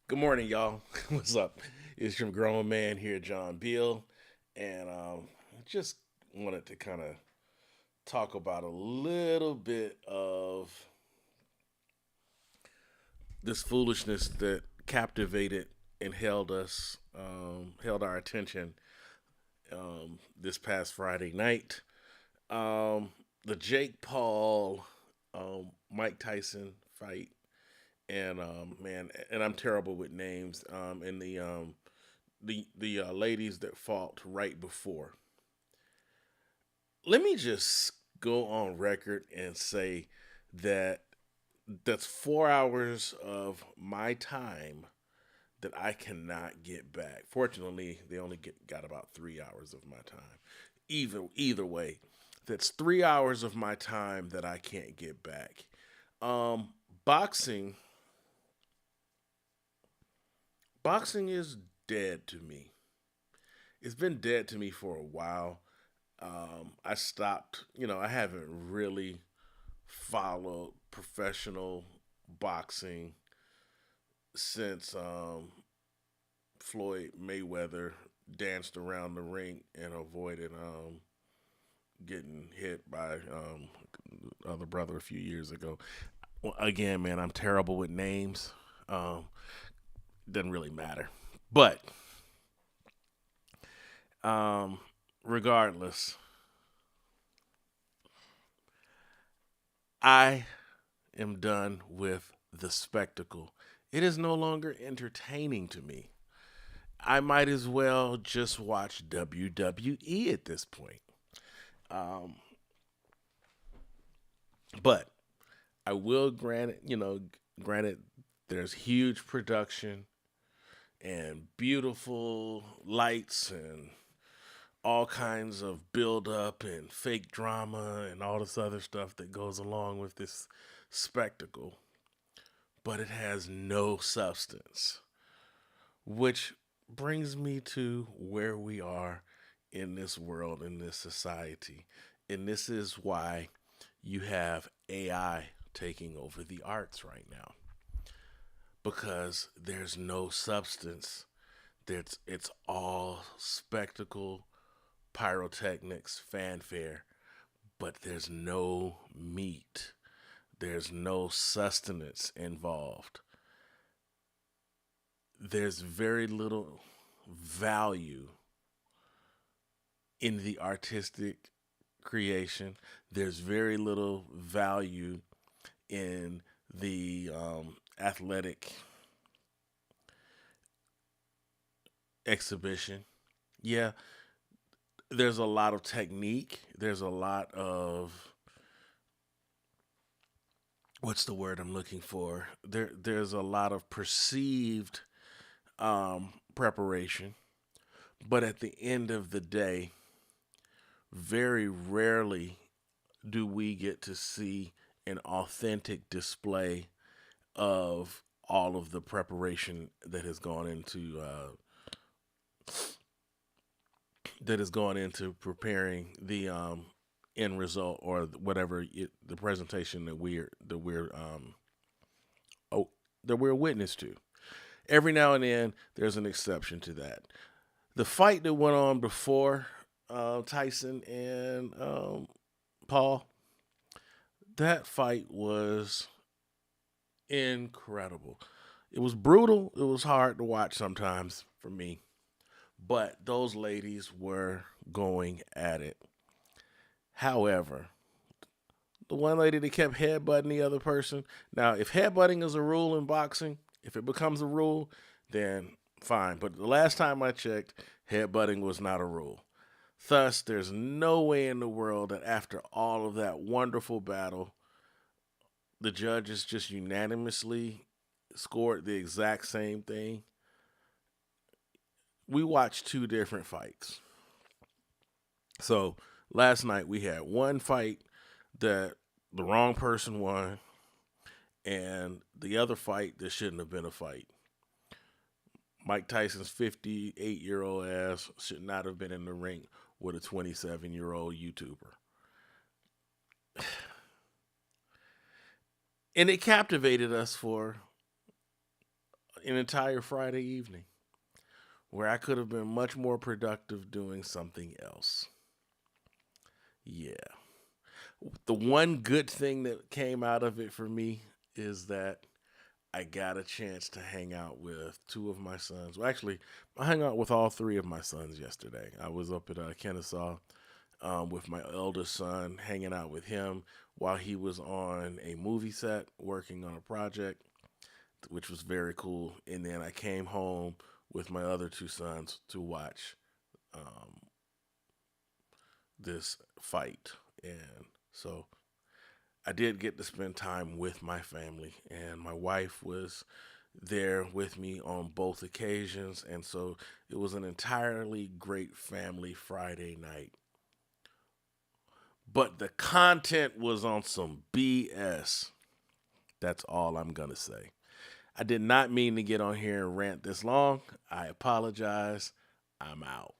Good morning, y'all. What's up? It's your grown man here, John Beal, and just wanted to kind of talk about a little bit of this foolishness that captivated and held our attention this past Friday night. Um, the Jake Paul, Mike Tyson fight, and man, and I'm terrible with names. And the ladies that fought right before. Let me just go on record and say that that's 4 hours of my time that I cannot get back. Fortunately, they only got about 3 hours of my time. Either way, that's 3 hours of my time that I can't get back. Um, boxing, boxing is dead to me. It's been dead to me for a while. I stopped, I haven't really followed professional boxing since Floyd Mayweather danced around the ring and avoided getting hit by other brother a few years ago. Well, again, man, I'm terrible with names. Um, doesn't really matter. But um, regardless, I am done with the spectacle. It is no longer entertaining to me. I might as well just watch WWE at this point. Um, but I will grant it, granted, there's huge production and beautiful lights and all kinds of build up and fake drama and all this other stuff that goes along with this spectacle, but it has no substance. Which brings me to where we are in this world, in this society. And this is why you have AI taking over the arts right now. Because there's no substance. It's all spectacle, pyrotechnics, fanfare, but there's no meat. There's no sustenance involved. There's very little value in the artistic creation. There's very little value in the athletic exhibition. Yeah, there's a lot of technique. There's a lot of what's the word I'm looking for? There's a lot of perceived preparation, but at the end of the day, very rarely do we get to see an authentic display of all of the preparation that has gone into preparing the end result or the presentation oh, that we're a witness to. Every now and then, there's an exception to that. The fight that went on before Tyson and Paul, that fight was incredible. It was brutal. It was hard to watch sometimes for me, but those ladies were going at it. However, the one lady that kept headbutting the other person. Now, if headbutting is a rule in boxing, if it becomes a rule, then fine. But the last time I checked, headbutting was not a rule. Thus, there's no way in the world that after all of that wonderful battle, the judges just unanimously scored the exact same thing. We watched two different fights. So last night we had one fight that the wrong person won, and the other fight that shouldn't have been a fight. Mike Tyson's 58-year-old ass should not have been in the ring with a 27-year-old YouTuber. And it captivated us for, an entire Friday evening where I could have been much more productive doing something else. Yeah. The one good thing that came out of it for me is that I got a chance to hang out with two of my sons. Well, actually, I hung out with all three of my sons yesterday. I was up at Kennesaw with my eldest son, hanging out with him while he was on a movie set working on a project, which was very cool. And then I came home with my other two sons to watch um, this fight. And so I did get to spend time with my family, and my wife was there with me on both occasions. And so it was an entirely great family Friday night. But the content was on some BS. That's all I'm going to say. I did not mean to get on here and rant this long. I apologize. I'm out.